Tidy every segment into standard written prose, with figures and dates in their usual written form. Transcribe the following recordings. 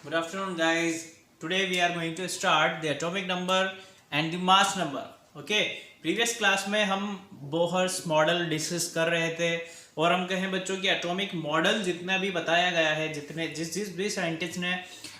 Good afternoon, guys. Today we are going to start the atomic number and the mass number. Okay. Previous class में हम Bohr's model discuss कर रहे थे और हम कहें बच्चों कि एटॉमिक मॉडल जितना भी बताया गया है, जितने जिस जिस भी साइंटिस्ट ने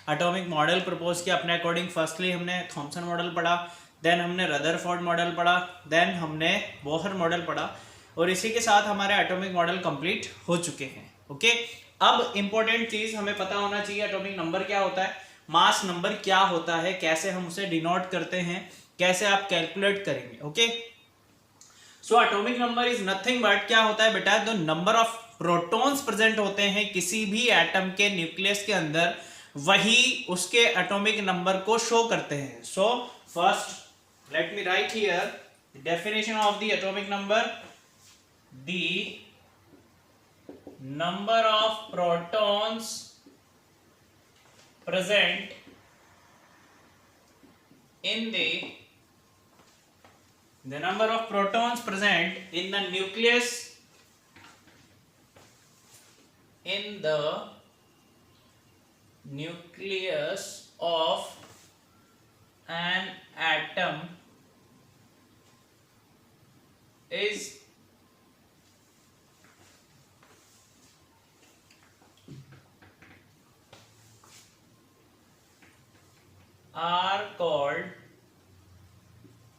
एटॉमिक मॉडल प्रपोज किया अपने अकॉर्डिंग, फर्स्टली हमने थॉमसन मॉडल पढ़ा, देन हमने रदरफोर्ड मॉडल पढ़ा, देन हमने बोहर मॉडल पढ़ा और इसी के साथ हमारे एटॉमिक मॉडल कंप्लीट हो चुके हैं. ओके. अब इंपॉर्टेंट चीज हमें पता होना चाहिए, एटॉमिक नंबर क्या होता है, मास नंबर क्या होता है, कैसे हम उसे डिनोट करते हैं, कैसे आप कैलकुलेट करेंगे. Okay. So atomic number is nothing but क्या होता है बेटा, the number of protons present होते हैं किसी भी एटम के न्यूक्लियस के अंदर, वही उसके एटॉमिक नंबर को शो करते हैं. So first let me right here definition of the atomic number. The number of protons present in the number of protons present in the nucleus of an atom is are called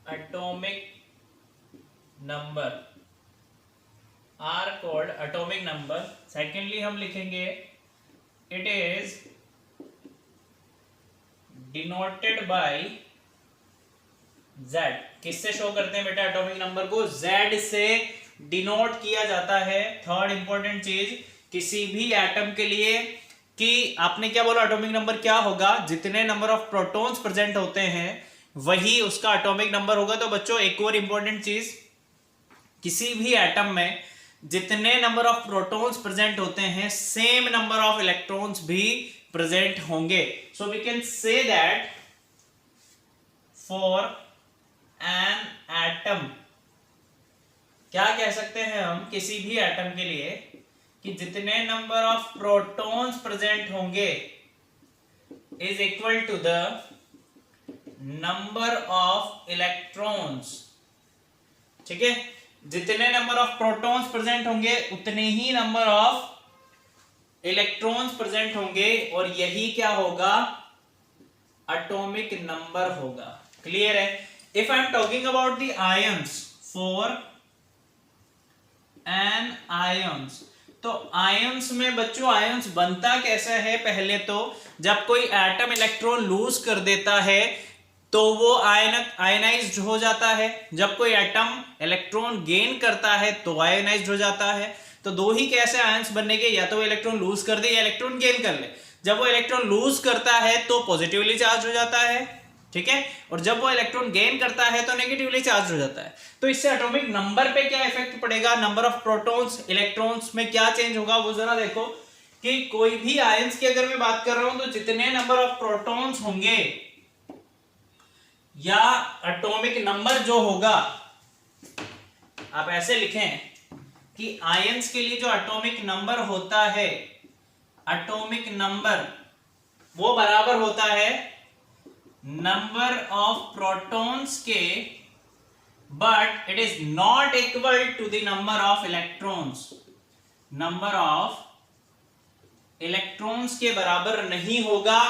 atomic number. Secondly हम लिखेंगे it is denoted by Z. किससे show करते हैं बेटा atomic number को? Z से denote किया जाता है. थर्ड इंपॉर्टेंट चीज, किसी भी एटम के लिए कि आपने क्या बोला, एटॉमिक नंबर क्या होगा, जितने नंबर ऑफ प्रोटॉन्स प्रेजेंट होते हैं वही उसका एटॉमिक नंबर होगा. तो बच्चों एक और इंपॉर्टेंट चीज, किसी भी एटम में जितने नंबर ऑफ प्रोटॉन्स प्रेजेंट होते हैं सेम नंबर ऑफ इलेक्ट्रॉन्स भी प्रेजेंट होंगे. So we can say that for an atom, क्या कह सकते हैं हम किसी भी एटम के लिए कि जितने नंबर ऑफ प्रोटॉन्स प्रेजेंट होंगे is equal to the number of electrons. ठीक है, जितने नंबर ऑफ प्रोटॉन्स प्रेजेंट होंगे उतने ही नंबर ऑफ इलेक्ट्रॉन्स प्रेजेंट होंगे और यही क्या होगा, एटॉमिक नंबर होगा. क्लियर है? If I am talking about the ions, for an ions, तो आयंस में बच्चों आयंस बनता कैसा है, पहले तो जब कोई एटम इलेक्ट्रॉन लूज कर देता है तो वो आयनाइज्ड हो जाता है, जब कोई एटम इलेक्ट्रॉन गेन करता है तो आयनाइज्ड हो जाता है. तो दो ही कैसे आयंस बनने के, या तो वो इलेक्ट्रॉन लूज कर दे या इलेक्ट्रॉन गेन कर ले. जब वो इलेक्ट्रॉन लूज करता है तो पॉजिटिवली चार्ज हो जाता है, ठीक है, और जब वो इलेक्ट्रॉन गेन करता है तो नेगेटिवली चार्ज हो जाता है. तो इससे एटॉमिक नंबर पे क्या इफेक्ट पड़ेगा, नंबर ऑफ प्रोटॉन्स इलेक्ट्रॉन्स में क्या चेंज होगा वो जरा देखो. कि कोई भी आयंस की अगर मैं बात कर रहा हूं तो जितने नंबर ऑफ प्रोटॉन्स होंगे या एटॉमिक नंबर जो होगा, आप ऐसे लिखें कि आयंस के लिए जो एटॉमिक नंबर होता है, एटॉमिक नंबर वो बराबर होता है नंबर ऑफ प्रोटॉन्स के, but it is not equal to the number of electrons. Number of electrons के बराबर नहीं होगा.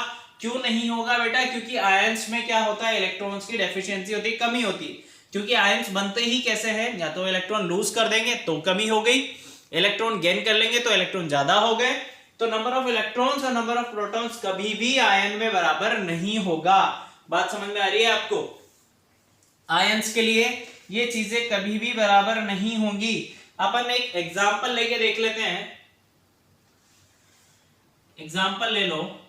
क्यों नहीं होगा बेटा? क्योंकि आयंस में क्या होता है, इलेक्ट्रॉन्स की डेफिशिएंसी होती है, कमी होती है. क्योंकि आयंस बनते ही कैसे हैं, या तो इलेक्ट्रॉन लूज कर देंगे तो कमी हो गई, इलेक्ट्रॉन गेन कर लेंगे तो इलेक्ट्रॉन ज्यादा हो गए. तो नंबर ऑफ इलेक्ट्रॉन्स और नंबर ऑफ प्रोटॉन्स कभी भी आयन में बराबर नहीं होगा. बात समझ में आ रही है आपको? आयंस के लिए ये चीजें कभी भी बराबर नहीं होंगी. अपन एक एग्जांपल लेके देख लेते हैं. एग्जांपल ले लो,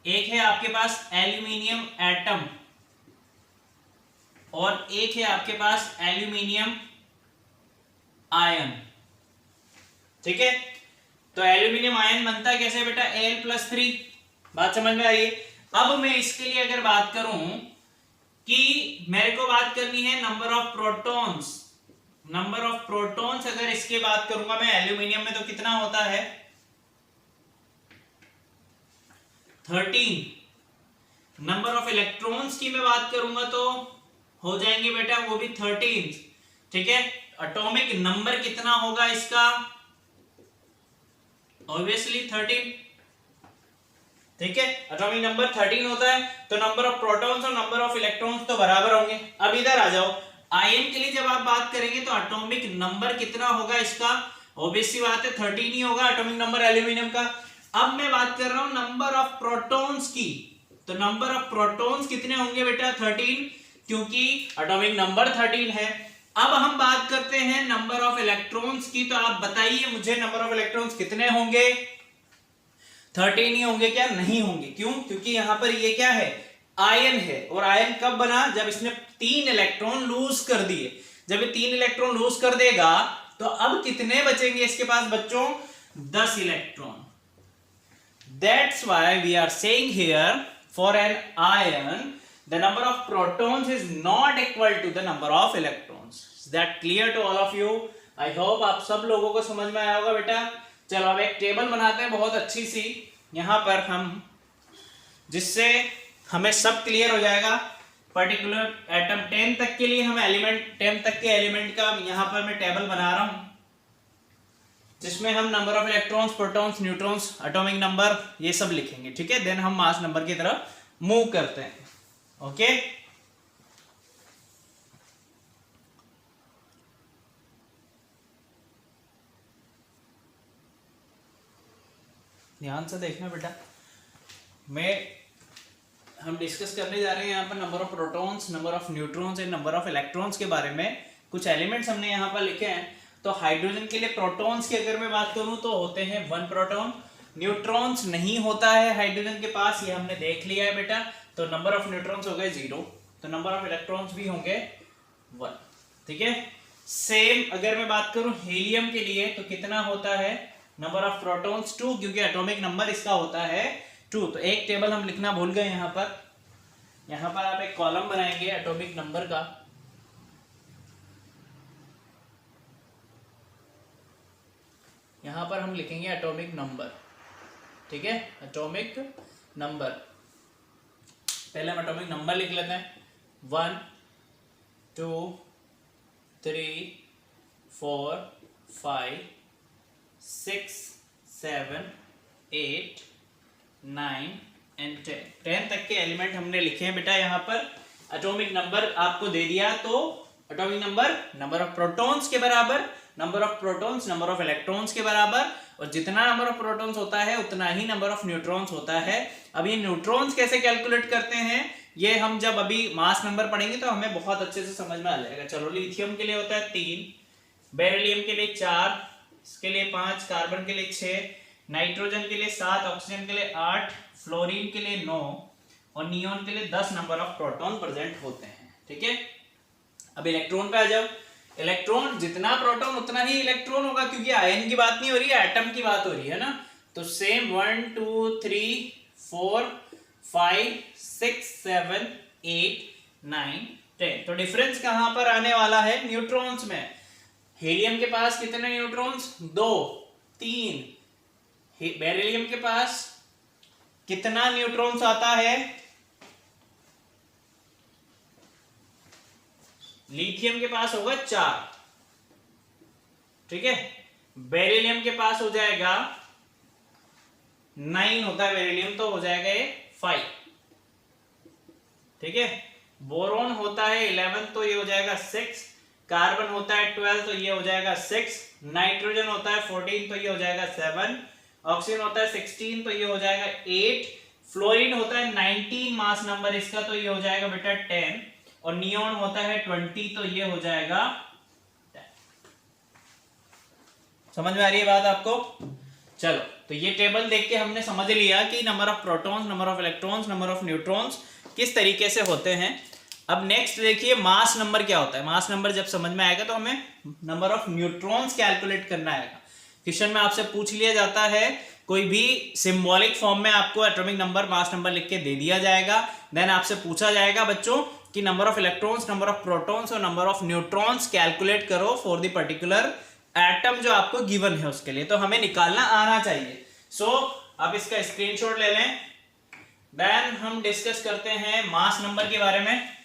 एक है आपके पास एल्यूमिनियम एटम और एक है आपके पास एल्यूमिनियम आयन. ठीक है, तो एल्यूमिनियम आयन बनता है कैसे बेटा, Al+3. बात समझ में आई है? अब मैं इसके लिए अगर बात करूं कि मेरे को बात करनी है number of protons, number of protons अगर इसकी बात करूंगा मैं एल्यूमिनियम में तो कितना होता है 13। नंबर ऑफ इलेक्ट्रॉन्स की मैं बात करूंगा तो हो जाएंगे बेटा वो भी 13। ठीक है, एटॉमिक नंबर कितना होगा इसका, ऑब्वियसली 13। ठीक है, एटॉमिक नंबर 13 होता है तो नंबर ऑफ प्रोटॉन्स और नंबर ऑफ इलेक्ट्रॉन्स तो बराबर होंगे। अब इधर आ जाओ, आयन के लिए जब आप बात करेंगे तो एटॉमिक नंबर कितना होगा इसका, ऑब्वियसली बात है 13 ही होगा एटॉमिक नंबर एल्यूमिनियम का। अब मैं बात कर रहा हूं नंबर ऑफ प्रोटॉन्स की, तो नंबर ऑफ प्रोटॉन्स कितने होंगे बेटा 13, क्योंकि एटॉमिक नंबर 13 है। अब हम बात करते हैं नंबर ऑफ इलेक्ट्रॉन्स की, तो आप बताइए मुझे नंबर ऑफ इलेक्ट्रॉन्स कितने होंगे, 13 ही होंगे क्या, नहीं होंगे। क्यों, क्योंकि यहां पर ये क्या है, आयन है, और आयन कब बना, जब इसने 3 इलेक्ट्रॉन लूज कर दिए। जब ये 3 इलेक्ट्रॉन लूज कर देगा तो अब कितने बचेंगे इसके पास बच्चों, 10 electron. That's why we are saying here for an ion the number of protons is not equal to the number of electrons. Is that clear to all of you? I hope आप सब लोगों को समझ में आया होगा बेटा। चलो अब एक टेबल बनाते हैं बहुत अच्छी सी यहाँ पर हम, जिससे हमें सब क्लियर हो जाएगा। पर्टिकुलर एटम 10 तक के लिए हम एलिमेंट 10 तक के एलिमेंट का यहाँ पर मैं टेबल बना रहा हूँ, जिसमें हम number of electrons, protons, neutrons, atomic number ये सब लिखेंगे। ठीक है, देन हम मास नंबर की तरफ मूव करते हैं। ओके, ध्यान से देखना बेटा, हम डिस्कस करने जा रहे हैं यहाँ पर number of protons, number of neutrons and number of electrons के बारे में। कुछ एलिमेंट्स हमने यहाँ पर लिखे हैं। तो हाइड्रोजन के लिए प्रोटॉन्स की अगर मैं बात करूं तो होते हैं 1 प्रोटॉन, न्यूट्रॉन्स नहीं होता है हाइड्रोजन के पास, ये हमने देख लिया है बेटा। तो नंबर ऑफ न्यूट्रॉन्स हो गए 0, तो नंबर ऑफ इलेक्ट्रॉन्स भी होंगे 1। ठीक है, सेम अगर मैं बात करूं हीलियम के लिए तो कितना होता है, नंबर ऑफ प्रोटॉन्स 2, क्योंकि एटॉमिक नंबर इसका होता है 2। तो एक टेबल हम लिखना भूल गए यहाँ पर आप एक कॉलम बनाएंगे एटॉमिक नंबर का। यहां पर हम लिखेंगे एटॉमिक नंबर। ठीक है, एटॉमिक नंबर, पहले हम एटॉमिक नंबर लिख लेते हैं 1 2 3 4 5 6 7 8 9 एंड 10 तक के एलिमेंट हमने लिखे हैं बेटा। यहाँ पर एटॉमिक नंबर आपको दे दिया, तो atomic number number of protons के बराबर, number of protons number of electrons के बराबर, और जितना नंबर ऑफ प्रोटॉन्स होता है उतना ही नंबर ऑफ न्यूट्रॉन्स होता है। अब ये न्यूट्रॉन्स कैसे कैलकुलेट करते हैं, ये हम जब अभी मास नंबर पढ़ेंगे तो हमें बहुत अच्छे से समझ में आ जाएगा। चलो, लिथियम के लिए होता है 3, बेरिलियम के लिए 4, इसके लिए 5, कार्बन के लिए 6, नाइट्रोजन के लिए 7, ऑक्सीजन के लिए 8, फ्लोरीन के लिए 9 और नियोन के लिए 10 नंबर ऑफ प्रोटॉन प्रेजेंट होते हैं। ठीक है, अब इलेक्ट्रॉन पे आ जाओ। इलेक्ट्रॉन जितना प्रोटॉन उतना ही इलेक्ट्रॉन होगा, क्योंकि आयन की बात नहीं हो रही है, एटम की बात हो रही है ना। तो सेम 1 2 3 4 5 6 7 8 9 10। तो डिफरेंस कहां पर आने वाला है, न्यूट्रॉन्स में। हीलियम के पास कितने न्यूट्रॉन्स, 2 3। बेरिलियम के पास कितना न्यूट्रॉन्स आता है, लिथियम के पास होगा 4। ठीक है, बेरिलियम के पास हो जाएगा 9 होता है बेरिलियम, तो हो जाएगा ये 5। ठीक है, बोरोन होता है 11, तो ये हो जाएगा 6। कार्बन होता है 12, तो ये हो जाएगा 6। नाइट्रोजन होता है 14, तो ये हो जाएगा 7। ऑक्सीजन होता है 16, तो ये हो जाएगा 8। फ्लोरीन होता है 19 मास नंबर इसका, तो ये हो जाएगा बेटा 10। और नियोन होता है 20, तो ये हो जाएगा 10। समझ में आ रही है बात आपको? चलो, तो ये टेबल देख के हमने समझ लिया कि number of protons, number of electrons, number of neutrons किस तरीके से होते हैं। अब नेक्स्ट देखिए मास नंबर क्या होता है। मास नंबर जब समझ में आएगा तो हमें नंबर ऑफ न्यूट्रॉन्स कैलकुलेट करना आएगा। क्वेश्चन में आपसे पूछ लिया जाता है, कोई भी सिंबॉलिक फॉर्म में आपको एटॉमिक नंबर, मास नंबर लिख के दे दिया जाएगा। देन आपसे पूछा जाएगा बच्चों कि number of electrons, number of protons और नंबर ऑफ न्यूट्रॉन्स कैलकुलेट करो फॉर द पर्टिकुलर एटम जो आपको गिवन है उसके लिए। तो हमें निकालना आना चाहिए। सो आप इसका स्क्रीनशॉट ले लें। देन हम डिस्कस करते हैं मास नंबर के बारे में।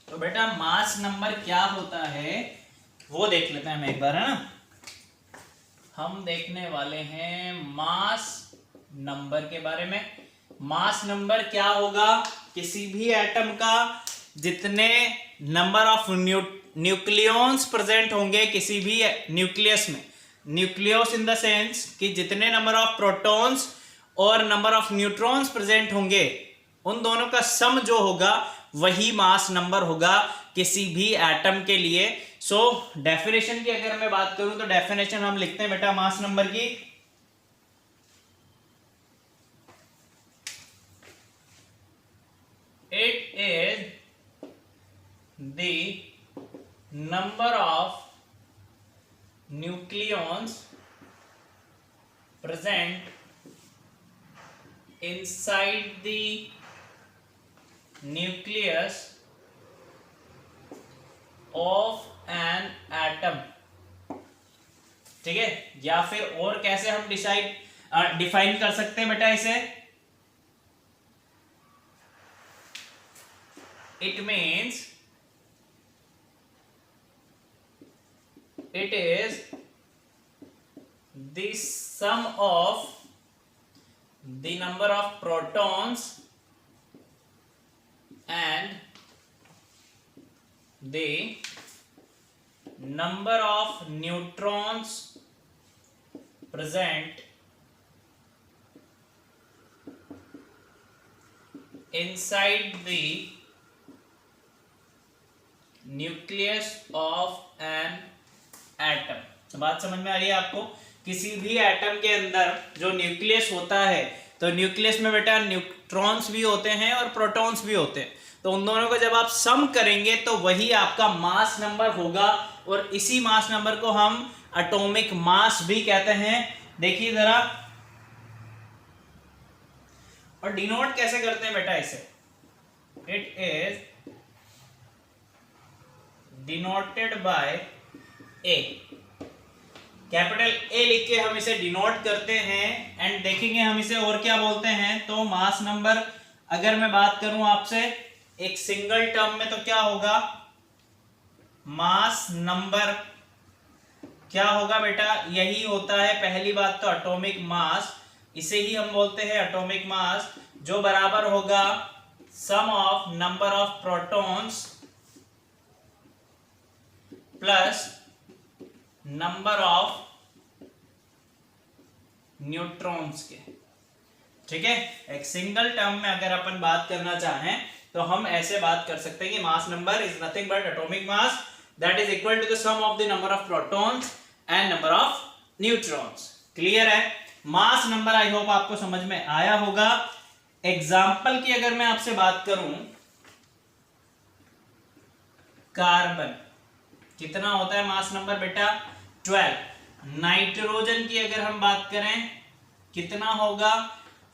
तो बेटा मास नंबर क्या होता है वो देख लेते हैं हम एक बार, है ना। हम देखने वाले हैं मास नंबर के बारे में। मास नंबर क्या होगा? किसी भी एटम का जितने नंबर ऑफ न्यूक्लियॉन्स प्रेजेंट होंगे किसी भी न्यूक्लियस में, न्यूक्लियस इन द सेंस कि जितने नंबर ऑफ प्रोटॉन्स और नंबर ऑफ न्यूट्रॉन्स प्रेजेंट होंगे उन दोनों का सम जो होगा वही मास नंबर होगा किसी भी एटम के लिए। सो डेफिनेशन की अगर मैं बात करूं तो डेफिनेशन हम लिखते हैं बेटा मास नंबर की। It is the number of nucleons present inside the nucleus of an atom, ठीक है। या फिर और कैसे हम डिफाइन कर सकते हैं बेटा इसे? It means it is the sum of the number of protons and the number of neutrons present inside the nucleus of an atom। तो बात समझ में आ रही है आपको? किसी भी एटम के अंदर जो न्यूक्लियस होता है तो न्यूक्लियस में बेटा न्यूट्रॉन्स भी होते हैं और प्रोटॉन्स भी होते हैं, तो उन दोनों को जब आप सम करेंगे तो वही आपका मास नंबर होगा और इसी मास नंबर को हम एटॉमिक मास भी कहते हैं। देखिए जरा, और डिनोट कैसे करते हैं बेटा इसे? It is denoted by A, capital A लिख के हम इसे डिनोट करते हैं। एंड देखेंगे हम इसे और क्या बोलते हैं। तो मास नंबर अगर मैं बात करूं आपसे एक सिंगल टर्म में तो क्या होगा? मास नंबर क्या होगा बेटा? यही होता है पहली बात तो एटॉमिक मास, इसे ही हम बोलते हैं एटॉमिक मास, जो बराबर होगा sum of number of protons plus number of neutrons के, ठीक है। एक सिंगल टर्म में अगर अपन बात करना चाहें तो हम ऐसे बात कर सकते हैं कि mass number is nothing but atomic mass that is equal to the sum of the number of protons and number of neutrons. Clear है? मास नंबर आई होप आपको समझ में आया होगा। एग्जाम्पल की अगर मैं आपसे बात करूं, कार्बन कितना होता है मास नंबर बेटा? 12। नाइट्रोजन की अगर हम बात करें कितना होगा?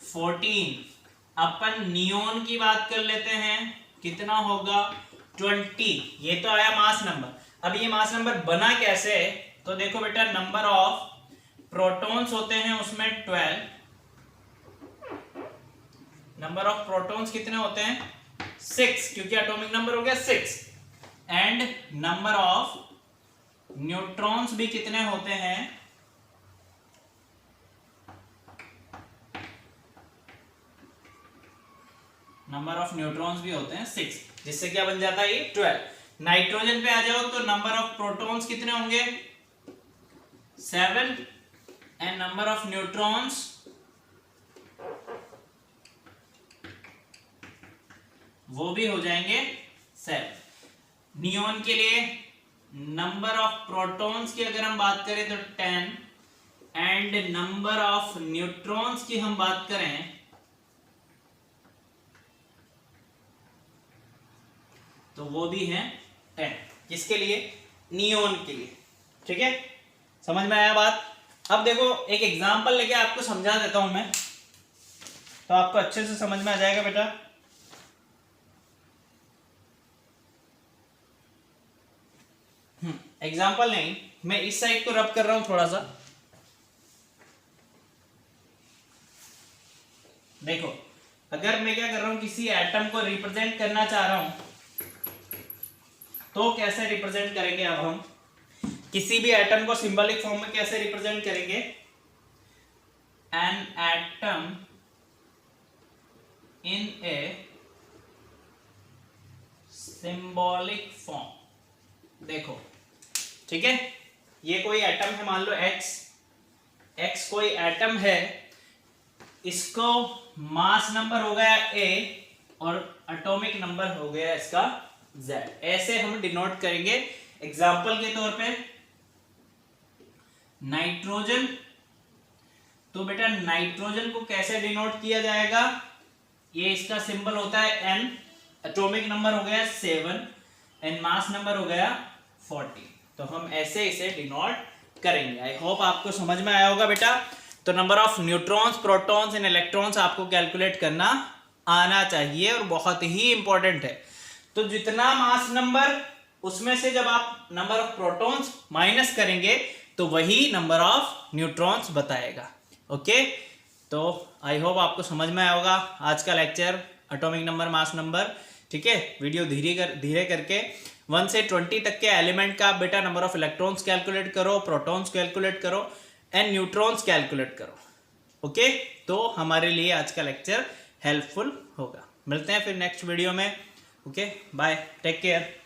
14। अपन नियोन की बात कर लेते हैं, कितना होगा? 20। ये तो आया मास नंबर। अब ये मास नंबर बना कैसे? तो देखो बेटा, नंबर ऑफ प्रोटॉन्स होते हैं उसमें 12, नंबर ऑफ प्रोटॉन्स कितने होते हैं? 6, क्योंकि एटॉमिक नंबर हो गया 6। एंड नंबर ऑफ न्यूट्रॉन्स भी कितने होते हैं? नंबर ऑफ न्यूट्रॉन्स भी होते हैं 6, जिससे क्या बन जाता है? ये 12। नाइट्रोजन पे आ जाओ तो नंबर ऑफ प्रोटॉन्स कितने होंगे? 7 एंड नंबर ऑफ न्यूट्रॉन्स वो भी हो जाएंगे 7। नियोन के लिए नंबर ऑफ प्रोटॉन्स की अगर हम बात करें तो 10 एंड नंबर ऑफ न्यूट्रॉन्स की हम बात करें तो वो भी है 10। किसके लिए? नियोन के लिए। ठीक है, समझ में आया बात? अब देखो एक एग्जांपल लेके आपको समझा देता हूं मैं। तो आपको अच्छे से समझ में आ जाएगा बेटा। एग्जाम्पल नहीं, मैं इस साइड को रब कर रहा हूं थोड़ा सा। देखो, अगर मैं क्या कर रहा हूं, किसी एटम को रिप्रेजेंट करना चाह रहा हूं तो कैसे रिप्रेजेंट करेंगे। अब हम किसी भी एटम को सिंबॉलिक फॉर्म में कैसे रिप्रेजेंट करेंगे। An atom in a symbolic form. देखो, ठीक है, ये कोई एटम है, मान लो एक्स कोई एटम है, इसको मास नंबर हो गया ए और एटॉमिक नंबर हो गया इसका Z। ऐसे हम डिनोट करेंगे। एग्जाम्पल के तौर पे नाइट्रोजन, तो बेटा नाइट्रोजन को कैसे डिनोट किया जाएगा, ये इसका सिंबल होता है N, एटॉमिक नंबर हो गया 7 एंड मास नंबर हो गया 40। तो हम ऐसे इसे डिनोट करेंगे। आई होप आपको समझ में आया होगा बेटा। तो number of neutrons, protons and electrons आपको कैलकुलेट करना आना चाहिए और बहुत ही इंपॉर्टेंट है। तो जितना मास नंबर, उसमें से जब आप नंबर ऑफ प्रोटॉन्स माइनस करेंगे तो वही नंबर ऑफ न्यूट्रॉन्स बताएगा। ओके, तो आई होप आपको समझ में आया होगा आज का lecture atomic number, mass number. ठीक है, वीडियो धीरे करके 1 से 20 तक के एलिमेंट का बेटा नंबर ऑफ इलेक्ट्रॉन्स कैलकुलेट करो, प्रोटॉन्स कैलकुलेट करो एंड न्यूट्रॉन्स कैलकुलेट करो। ओके, तो हमारे लिए आज का लेक्चर हेल्पफुल होगा। मिलते हैं फिर नेक्स्ट वीडियो में। Okay, bye, take care.